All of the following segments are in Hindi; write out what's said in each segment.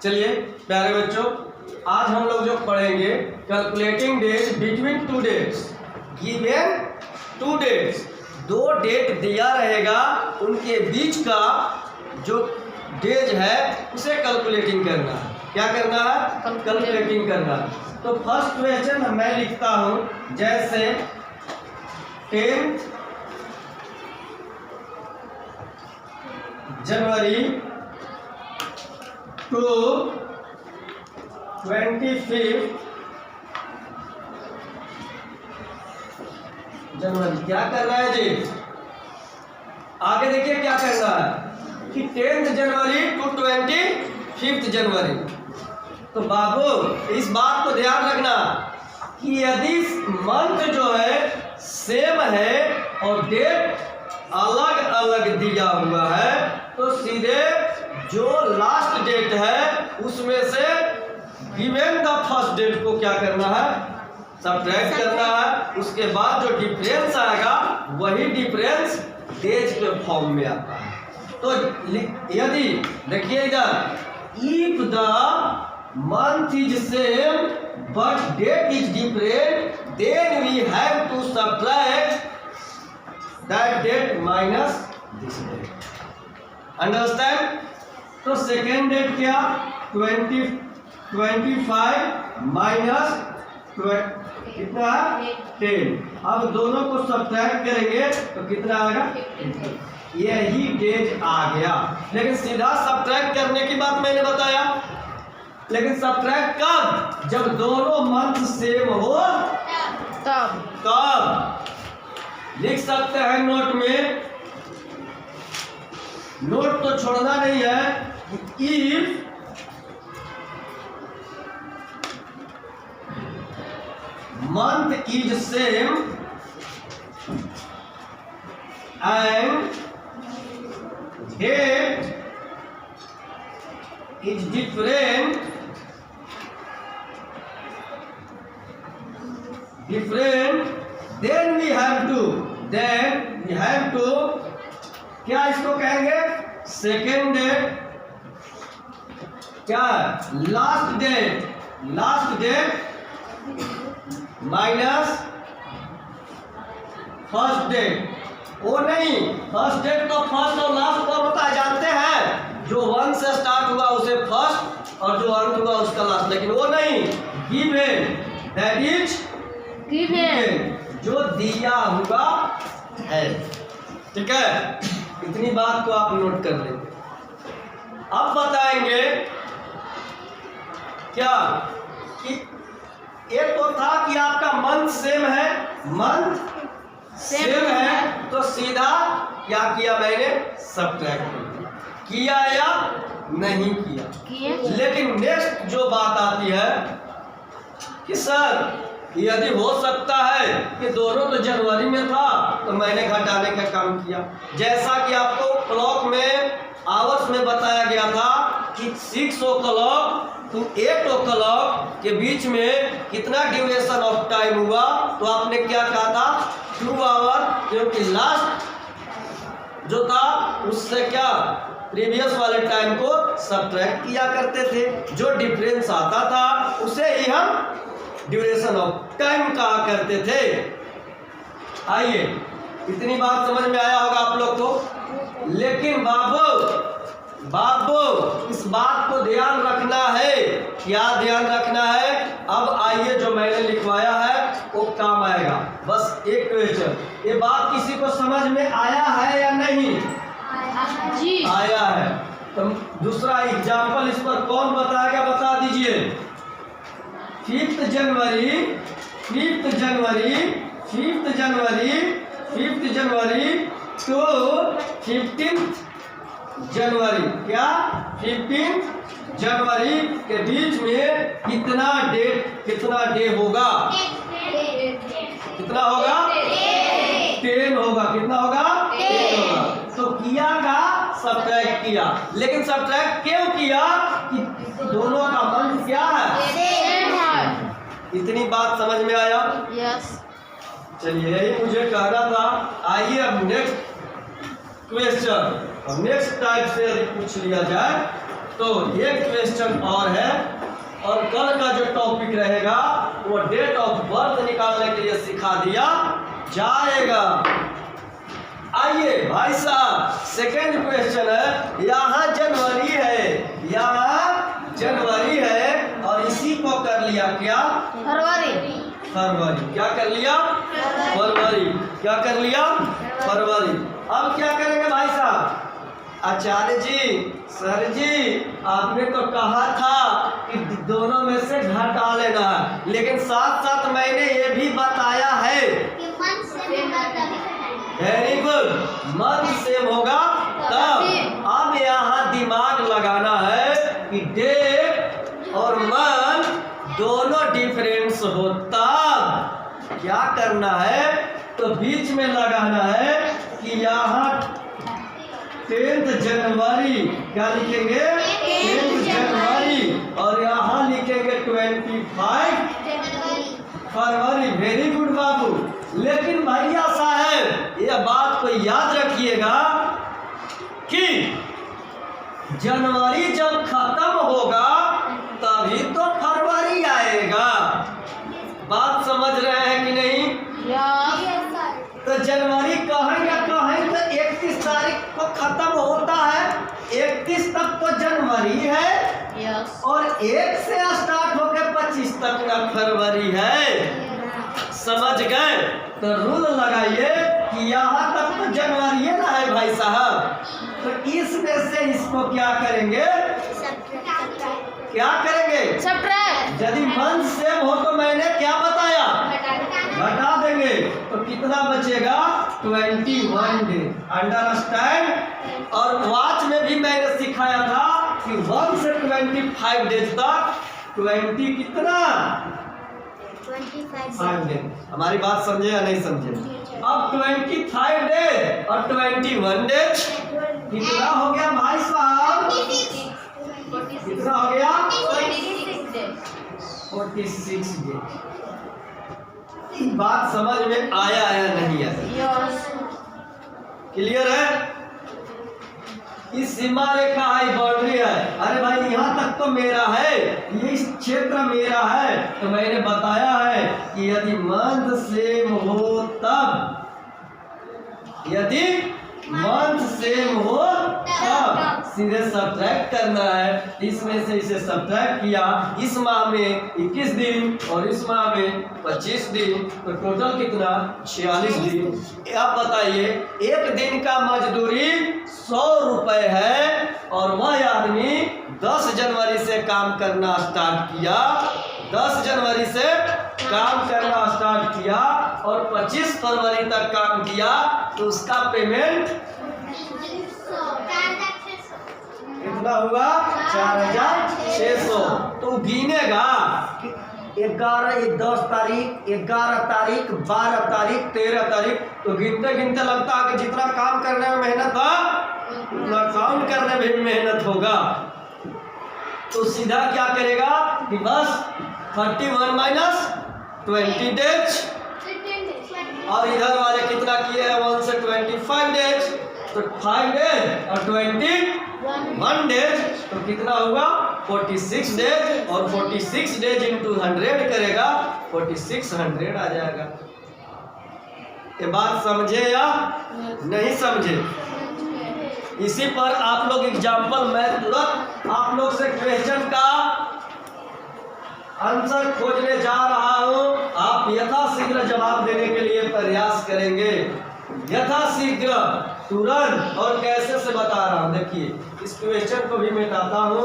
चलिए प्यारे बच्चों, आज हम लोग जो पढ़ेंगे calculating days between two dates. Given two dates, दो डेट दिया रहेगा, उनके बीच का जो डेज है उसे कैलकुलेटिंग करना है। क्या करना है? कैलकुलेटिंग करना है। तो फर्स्ट क्वेश्चन मैं लिखता हूं, जैसे 10 जनवरी टू 25 जनवरी। क्या करना है जी? आगे देखिए क्या करना है कि 10 जनवरी टू 25 जनवरी। तो बाबू इस बात को ध्यान रखना कि यदि मंथ जो है सेम है और डेट अलग अलग दिया हुआ है तो सीधे जो लास्ट डेट है उसमें से गिवन द फर्स्ट डेट को क्या करना है? सब्ट्रैक्ट करना है। उसके बाद जो डिफरेंस आएगा वही डिफरेंस डेज के फॉर्म में आता है। तो यदि देखिए इधर, if the month is same but date is different then we have to subtract that date minus this date. Understand? तो सेकेंड डेट क्या? 25 माइनस कितना है? 10। अब दोनों को सब्ट्रैक्ट करेंगे तो कितना आएगा? यही डेज आ गया। लेकिन सीधा सब्ट्रैक्ट करने की बात मैंने बताया, लेकिन सब्ट्रैक्ट कब? जब दोनों मंथ सेम हो तब लिख सकते हैं नोट में। नोट तो छोड़ना नहीं है। If month is same and date is different then we have to क्या इसको कहेंगे? सेकेंड डेट क्या? Last date minus first date. वो नहीं, फर्स्ट डेट तो फर्स्ट और लास्ट कौन होता है जानते हैं? जो 1 से स्टार्ट हुआ उसे फर्स्ट और जो अंत हुआ उसका लास्ट। लेकिन वो नहीं, गिवन, दैट इज गिवन, जो दिया हुआ है। ठीक है, इतनी बात को आप नोट कर लेंगे। अब बताएंगे क्या कि एक तो था कि आपका मंथ सेम है, मंथ सेम है तो सीधा क्या किया मैंने? सब्ट्रैक्ट किया या नहीं किया। लेकिन नेक्स्ट जो बात आती है कि सर यदि हो सकता है कि दोनों तो जनवरी में था तो मैंने घटाने का काम किया। जैसा कि आपको क्लॉक में आवर्स में बताया गया था कि 6 o'clock to 8 o'clock के बीच में कितना ड्यूरेशन ऑफ टाइम हुआ, तो आपने क्या कहा था? 2 आवर, क्योंकि लास्ट जो था उससे क्या प्रीवियस वाले टाइम को सब्ट्रैक्ट किया करते थे। जो डिफरेंस आता था उसे ही हम ड्यूरेशन ऑफ टाइम कहा करते थे। आइए, इतनी बात समझ में आया होगा आप लोग को। लेकिन बाबू इस बात को ध्यान रखना है। क्या ध्यान रखना है? अब आइए, जो मैंने लिखवाया है वो काम आएगा। बस एक क्वेश्चन, ये बात किसी को समझ में आया है या नहीं? जी आया है। तो दूसरा एग्जाम्पल इस पर कौन बताएगा? बता दीजिए। 5 जनवरी टू 15 जनवरी। क्या? 15 जनवरी के बीच में कितना डे होगा? कितना होगा? 10 होगा। कितना होगा? 10 होगा। तो किया का सब्ट्रैक्ट किया, लेकिन सब्ट्रैक्ट क्यों किया? कि दोनों का मंथ क्या है? इतनी बात समझ में आया? यस। चलिए, यही मुझे कहना था। आइए अब नेक्स्ट क्वेश्चन, नेक्स्ट टाइप से यदि पूछ लिया जाए तो एक क्वेश्चन और है, और कल का जो टॉपिक रहेगा वो डेट ऑफ बर्थ निकालने के लिए सिखा दिया जाएगा। आइए भाई साहब, सेकेंड क्वेश्चन है, यहाँ जनवरी है, यहाँ जनवरी है और इसी को कर लिया क्या? फरवरी। फरवरी। क्या कर लिया? फरवरी। क्या कर लिया? फरवरी। अब क्या करेंगे भाई साहब? आचार्य जी, सर जी, आपने तो कहा था कि दोनों में से घटा लेना है, लेकिन साथ साथ मैंने ये भी बताया है, वेरी गुड, मंथ सेम होगा तब। अब यहाँ दिमाग लगाना है कि डेट और मंथ दोनों डिफरेंस हो तब क्या करना है, तो बीच में लगाना है कि यहाँ 10 जनवरी, क्या लिखेंगे? 10 जनवरी, और यहाँ लिखेंगे 25 फरवरी। वेरी गुड बाबू। लेकिन भैया साहब, यह बात को याद रखिएगा कि जनवरी जब खत्म होगा तभी तो फरवरी आएगा। बात समझ रहे हैं कि नहीं? तो जनवरी कहें या कहें तो 31 तारीख को खत्म होता है, 31 तक तो जनवरी है, और 1 से स्टार्ट होकर 25 तक का फरवरी है। समझ गए? तो रूल लगाइए कि यहाँ तक तो जनवरी है ना है भाई साहब, तो इसमें से इसको क्या करेंगे? क्या करेंगे? यदि मंथ सेम हो तो मैंने क्या बताया? घटा देंगे, तो कितना बचेगा? 21 डे। अंडरस्टैंड? और वॉच में भी मैंने सिखाया था कि 1 से 25 डेज तक 20 कितना? 25 डे। हमारी बात समझे या नहीं समझे? अब 25 डेज और 21 डेज कितना हो गया भाई साहब? कितना हो गया? 46 डेज। बात समझ में आया या नहीं आया? क्लियर है? इस सीमा रेखा है, बाउंड्री है, अरे भाई यहाँ तक तो मेरा है, ये इस क्षेत्र मेरा है, तो मैंने बताया है कि यदि मंथ सेम हो तब, यदि मंथ सेम हो तब सीधे सब्ट्रैक्ट करना है। इसमें से इसे सब्ट्रैक्ट किया, इस माह में 21 दिन और इस माह में 25 दिन, तो टोटल कितना? 46 दिन। अब बताइए, एक दिन का मजदूरी 100 रुपए है और वह आदमी 10 जनवरी से काम करना स्टार्ट किया, 10 जनवरी से काम करना स्टार्ट किया और 25 फरवरी तक काम किया, तो उसका पेमेंट कितना हुआ? 4600। तो गिनेगा 11, 10 तारीख, 11 तारीख, 12 तारीख, 13 तारीख, तो गिनते गिनते लगता है कि जितना काम करने में मेहनत था उतना काउंट करने में भी मेहनत होगा। तो सीधा क्या करेगा कि बस 31 माइनस 20 डेज, और इधर वाले कितना किए हैं? 1 से 25 डेज, तो 5 डेज और 21 डेज, तो कितना होगा? 46 डेज, और 46 डेज इंटू 100 करेगा, 4600 आ जाएगा। ये बात समझे या नहीं समझे? इसी पर आप लोग एग्जाम्पल, मैं तुरंत आप लोग से क्वेश्चन का आंसर खोजने जा रहा हूं, आप यथाशीघ्र जवाब देने के लिए प्रयास करेंगे, यथाशीघ्र, तुरंत। और कैसे से बता रहा हूं, देखिए इस क्वेश्चन को भी मिटाता हूं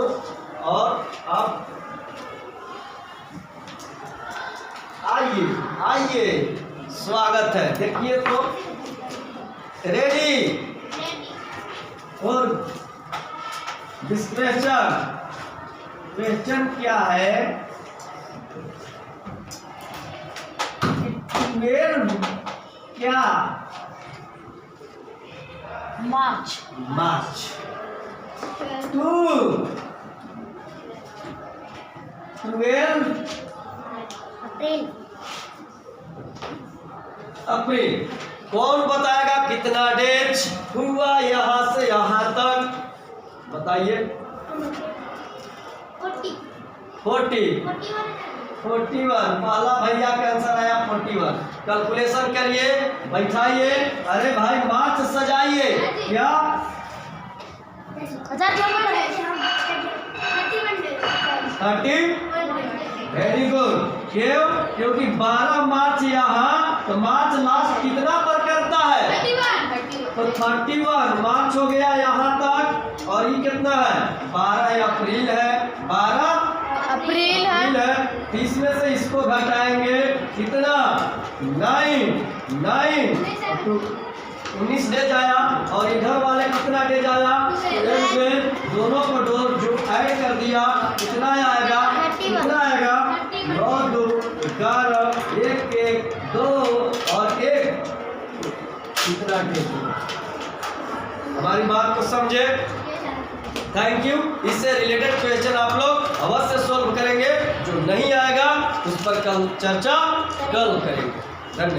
और आप आइए, स्वागत है। देखिए तो, रेडी और क्वेश्चन क्या है? 12 क्या? मार्च। 12 अप्रैल। कौन बताएगा कितना डेज हुआ यहाँ से यहाँ तक? बताइए। 41 पहला भैया का आंसर आया 41। कैलकुलेशन करिए, बैठाइए। अरे भाई मार्च सजाइए। क्या 30? Very good. क्यों? क्योंकि 12 मार्च यहाँ, तो मार्च लास्ट कितना पर करता है? तो 31 मार्च हो गया यहाँ तक। और ये कितना है? 12 अप्रैल है। 12 अप्रैल अप्रैल है। है। तो इसमें से इसको घटाएंगे कितना? 9 19 डेज आया। और इधर वाले कितना डेज आया? 11। दोनों को जो ऐड कर दिया कितना आएगा? कितना आएगा? 9 2 11 1 1 2 और 1 कितना डेज? हमारी बात को समझे? Thank you. इससे रिलेटेड क्वेश्चन आप लोग अवश्य सॉल्व करेंगे। जो नहीं आएगा उस पर कल चर्चा कल करेंगे। धन्यवाद।